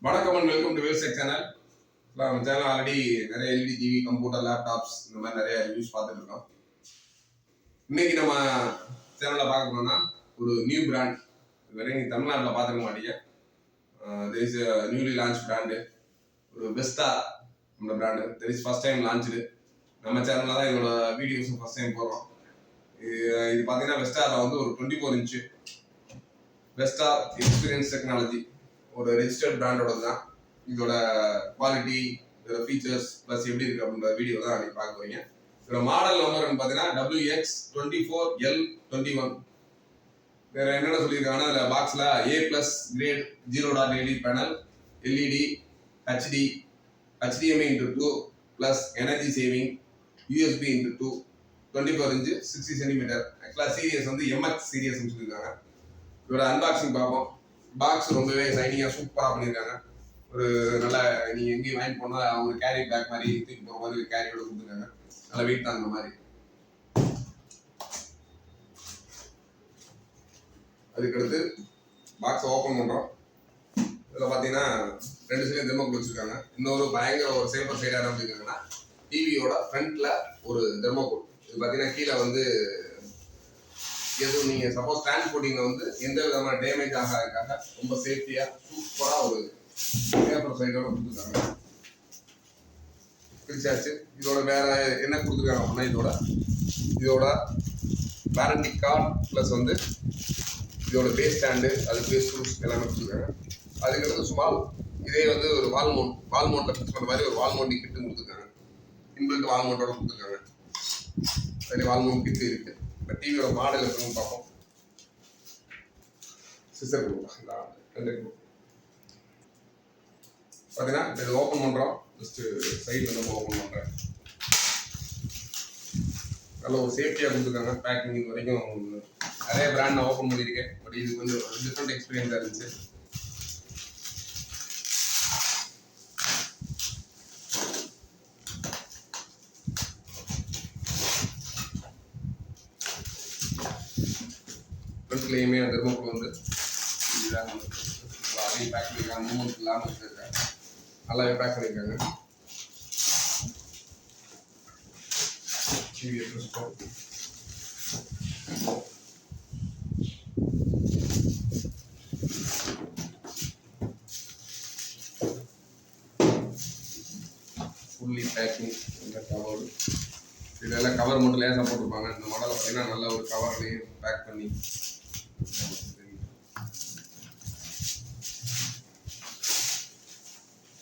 வணக்கம் and welcome to வேல்செக் channel. நம்ம channel already நிறைய எல்இடி டிவி, கம்ப்யூட்டர், லேப்டாப்ஸ் இந்த மாதிரி நிறைய ரிவ்யூஸ் பார்த்துட்டு இருக்கோம். இன்னைக்கு நம்ம சேனலில் பார்க்க போனோம்னா ஒரு நியூ பிராண்ட். இதுவரை நீங்கள் தமிழ்நாட்டில் பார்த்துக்க மாட்டீங்க. There is newly launch brand, ஒரு பெஸ்டா நம்ம brand. There is first time launch. நம்ம சேனலில் தான் இதோட வீடியோஸும் ஃபர்ஸ்ட் டைம் போடுறோம். இது பார்த்தீங்கன்னா வெஸ்டாரில் வந்து ஒரு 24 இன்ச்சு வெஸ்டார் எக்ஸ்பீரியன்ஸ் டெக்னாலஜி ஒரு ரெஜிஸ்டர்ட் பிராண்டோட தான். இதோட குவாலிட்டி, இதோட ஃபீச்சர்ஸ் ப்ளஸ் எப்படி இருக்கு அப்படின்ற வீடியோ தான் நீங்கள் பார்க்க போறீங்க. இதோட மாடல் நம்பர்னு பார்த்தீங்கன்னா WX24L21. வேற என்னென்ன சொல்லியிருக்காங்கன்னா அதில் பாக்ஸில் A+ grade 0.LED panel, LED, HD, HDMI × 2 plus energy saving, USB × 2, 24 inch 60 centimetre. ஆக்சுவலாக சீரியஸ் வந்து MX சீரியஸ்ன்னு சொல்லியிருக்காங்க. இதோட அன்பாக்சிங் பார்ப்போம். பாக்ஸ் ரொம்பவே சைனிங்காக சூப்பராக பண்ணியிருக்காங்க. ஒரு நல்ல நீங்கள் எங்கேயும் வாங்கி போனால் அவங்க கேரி பேக் மாதிரி தூக்கி போகிற மாதிரி கேரியோட கொடுத்துருக்காங்க. நல்லா வெயிட் தாங்க மாதிரி. அதுக்கடுத்து பாக்ஸை ஓப்பன் பண்ணுறோம். இதில் பார்த்தீங்கன்னா 2 சைடு தெர்மோகோல் வச்சுருக்காங்க. இன்னொரு பயங்கர ஒரு சேஃபர் சைடாக என்ன பண்ணியிருக்காங்கன்னா டிவியோட ஃப்ரண்ட்டில் ஒரு தெர்மோகோல். இது பார்த்தீங்கன்னா கீழே வந்து எதுவும் நீங்கள் சப்போஸ் டிரான்ஸ்போர்ட்டிங்கில் வந்து எந்த விதமான டேமேஜ் ஆகாதுக்காக ரொம்ப சேஃப்டியாக சூப்பராக ஒரு பேப்பர் சைடோட கொடுத்துருக்காங்க. பிரிச்சாச்சு. இதோட வேற என்ன கொடுத்துருக்காங்க அப்படின்னா இதோட வாரண்டி கார்டு ப்ளஸ் வந்து இதோட பேஸ் ஸ்டாண்டு, அது பேஸ் டூல்ஸ் எல்லாமே கொடுத்துருக்காங்க. அதுக்கடுத்து சுமார் இதே வந்து ஒரு வால் மவுண்ட்டில் ஃபிக்ஸ் பண்ணுற மாதிரி ஒரு வால் மவுண்டிங் கிட்டு கொடுத்துருக்காங்க. இன்பில்ட் வால் மவுண்டோட கொடுத்துருக்காங்க. சரி, வால் மவுண்ட் கிட்டு இருக்குது. இப்போ டிவியோட மாடல் இருக்குன்னு பார்ப்போம். சிஸ்டர் பார்த்தீங்கன்னா இது ஓப்பன் பண்ணுறோம். ஜஸ்ட்டு சைடில் நம்ம ஓப்பன் பண்ணுறேன். நல்ல ஒரு சேஃப்டியாக கொடுத்துருக்காங்க. பேக்கிங் இது வரைக்கும் நிறைய பிராண்ட் நான் ஓப்பன் பண்ணியிருக்கேன். பட் இது கொஞ்சம் டிஃப்ரெண்ட் எக்ஸ்பீரியன்ஸாக இருந்துச்சு. ஃப்ரண்ட்லேயுமே அந்த தெர்மோகோல் வந்து அதையும் பேக் பண்ணியிருக்காங்க. மூமெண்ட் இல்லாமல் வச்சுருக்காங்க. நல்லாவே பேக் பண்ணியிருக்காங்க. Fully packing. இந்த கவர் இதெல்லாம் கவர் மட்டும் லேசாக போட்டிருப்பாங்க. இந்த மாடலை பார்த்தீங்கன்னா நல்ல ஒரு கவர்லேயும் பேக் பண்ணி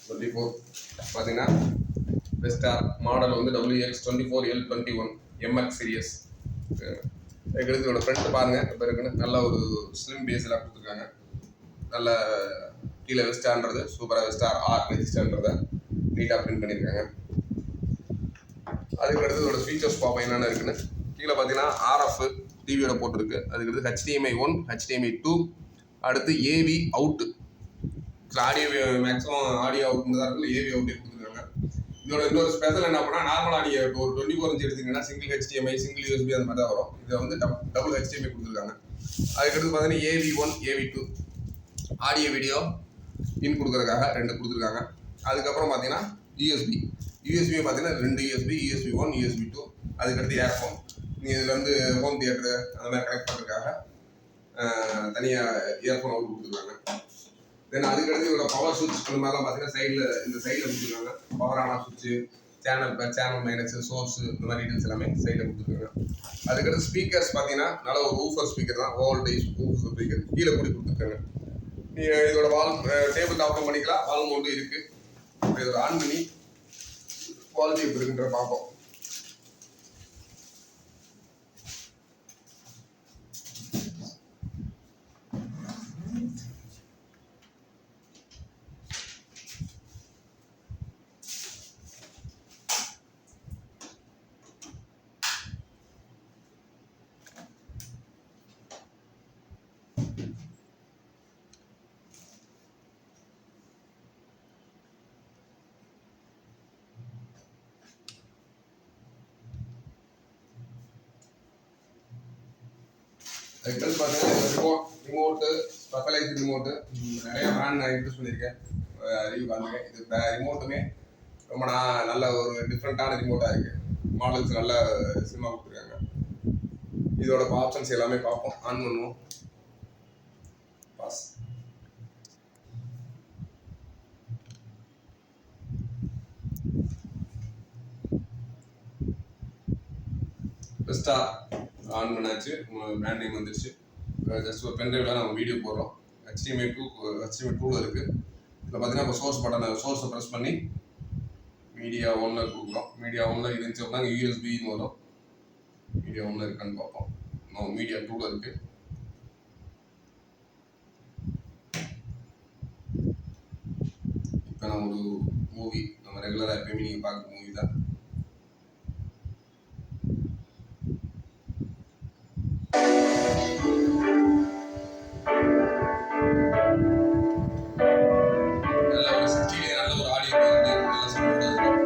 24 பார்த்தீங்கன்னா வெஸ்டார் மாடல் வந்து WX24L21 MX சீரியஸ். எடுத்து ஃப்ரண்ட் பாருங்கள் இப்போ இருக்குன்னு நல்ல ஒரு ஸ்லிம் பேஸில் கொடுத்துருக்காங்க. நல்ல கீழே வெஸ்டார்ன்றது சூப்பராக வெஸ்டார் ரெஜிஸ்டர்ன்றதை நீட்டாக பிரிண்ட் பண்ணியிருக்காங்க. அதுக்கடுத்து இதோட ஃபீச்சர்ஸ் பார்ப்போம் என்னென்ன இருக்குன்னு. கீழே பார்த்தீங்கன்னா RF டிவியோட போட்டிருக்கு. அதுக்கடுத்து HDMI 1, HDMI 2, அடுத்து AV out. Audio maximum audio out தான் இருக்குது. AV அவுட்டே கொடுத்துருக்காங்க. இதோட இன்னொரு ஸ்பெஷல் என்ன பண்ணால் நார்மலாக நீங்கள் இப்போ ஒரு 24 இன்ச் எடுத்தீங்கன்னா சிங்கிள் HDMI, சிங்கிள் USB அந்த மாதிரி தான் வரும். இதை வந்து டபுள் HDMI கொடுத்துருக்காங்க. அதுக்கடுத்து பார்த்தீங்கன்னா AV1, AV2 ஆடியோ வீடியோ இன் கொடுக்குறதுக்காக 2 கொடுத்துருக்காங்க. அதுக்கப்புறம் பார்த்தீங்கன்னா USB பார்த்தீங்கன்னா 2 USB1, USB2. அதுக்கடுத்து ஏர்ஃபோன். நீங்கள் இதில் வந்து ஹோம் தியேட்டரு அந்த மாதிரி கனெக்ட் பண்ணுறதுக்காக தனியாக இயர்ஃபோன் அவுட் கொடுத்துருக்காங்க. தென் அதுக்கடுத்து இதோட பவர் சுவிட்ச் அந்த மாதிரிலாம் பார்த்தீங்கன்னா இந்த சைடில் கொடுத்துருக்காங்க. பவர் ஆன் ஆஃப் சுவிட்சு, சேனல் மைனஸ், சோர்ஸு இந்த மாதிரி டீட்டெயில்ஸ் எல்லாமே சைடில் கொடுத்துருக்காங்க. அதுக்கடுத்து ஸ்பீக்கர்ஸ் பார்த்தீங்கன்னா நல்ல ஒரு ஊஃபர் ஸ்பீக்கர் தான். வோல்டேஜ் ஊஃபர் ஸ்பீக்கர் கீழே கூடி கொடுத்துருக்காங்க. நீங்கள் இதோட டேபிள் டாப்டும் பண்ணிக்கலாம். வால் மவுண்டும் இருக்குது. இப்போ இதோட ஆன் பண்ணி குவாலிட்டி எப்படி இருக்குன்ற பார்ப்போம். அதுக்கடுத்து பார்த்தீங்கன்னா ரிமோட்டு ஸ்பெஷலைஸ்டு ரிமோட்டு நிறைய பிராண்ட் நான் யூஸ் பண்ணியிருக்கேன். ரிவ்யூ காமிக்கிறேன். இது ரிமோட்டுமே ரொம்ப நல்ல ஒரு டிஃப்ரெண்ட்டான ரிமோட்டாக இருக்குது. மாடல்ஸ் நல்ல சினிமா கொடுத்துருக்காங்க. இதோட ஆப்ஷன்ஸ் எல்லாமே பார்ப்போம். ஆன் பண்ணுவோம். பாஸ். பெஸ்ட்டாக ஆன் பண்ணாச்சு. பிராண்ட் நேம் வந்துருச்சு. ஜஸ்ட் ஒரு பென்ட்ரைவில் நம்ம வீடியோ போடுறோம். HDMI 2 இருக்குது. இதில் பார்த்தீங்கன்னா இப்போ சோர்ஸை ப்ரெஸ் பண்ணி மீடியா 1 கொடுக்குறோம். மீடியா 1 இருந்துச்சு அப்படின்னா யூஎஸ்பின்னு வரும். மீடியா 1 இருக்கான்னு பார்ப்போம். மீடியா 2 இருக்குது. இப்போ நான் ஒரு மூவி நம்ம ரெகுலராக எப்பயுமே நீங்கள் பார்க்குற மூவி தான். நல்ல ஒரு 60 நல்ல ஒரு ஆடியோ நல்ல சவுண்டோட இருக்கும்.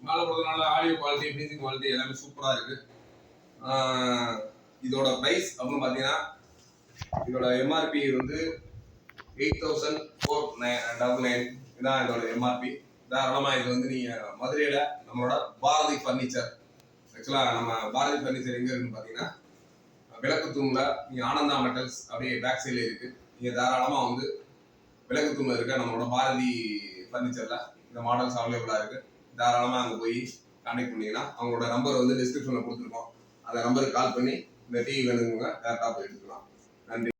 மேலே போகிறதுனால ஆடியோ குவாலிட்டி மியூசிக் குவாலிட்டி எல்லாமே சூப்பராக இருக்குது. இதோட ப்ரைஸ் அப்படின்னு பார்த்தீங்கன்னா இதோட எம்ஆர்பி வந்து 8499 இதுதான் இதோட எம்ஆர்பி. தாராளமாக இது வந்து நீங்கள் மதுரையில் நம்மளோட பாரதி ஃபர்னிச்சர், ஆக்சுவலாக நம்ம பாரதி ஃபர்னிச்சர் எங்கே இருக்குன்னு பார்த்தீங்கன்னா விளக்குத்தூணில் நீங்கள் ஆனந்தா மெட்டல்ஸ் அப்படியே பேக் சைடில் இருக்குது. நீங்கள் தாராளமாக வந்து விளக்குத்தூணில் இருக்க நம்மளோட பாரதி ஃபர்னிச்சரில் இந்த மாடல்ஸ் அவைலபிளாக இருக்குது. தாராளமாக அங்கே போய் கான்டெக்ட் பண்ணிங்கன்னா அவங்களோட நம்பர் வந்து டிஸ்கிரிப்ஷனில் கொடுத்துருக்கோம். அந்த நம்பருக்கு கால் பண்ணி இந்த டிவி வேணுங்க டேரெக்டாக போய் எடுத்துக்கலாம். நன்றி.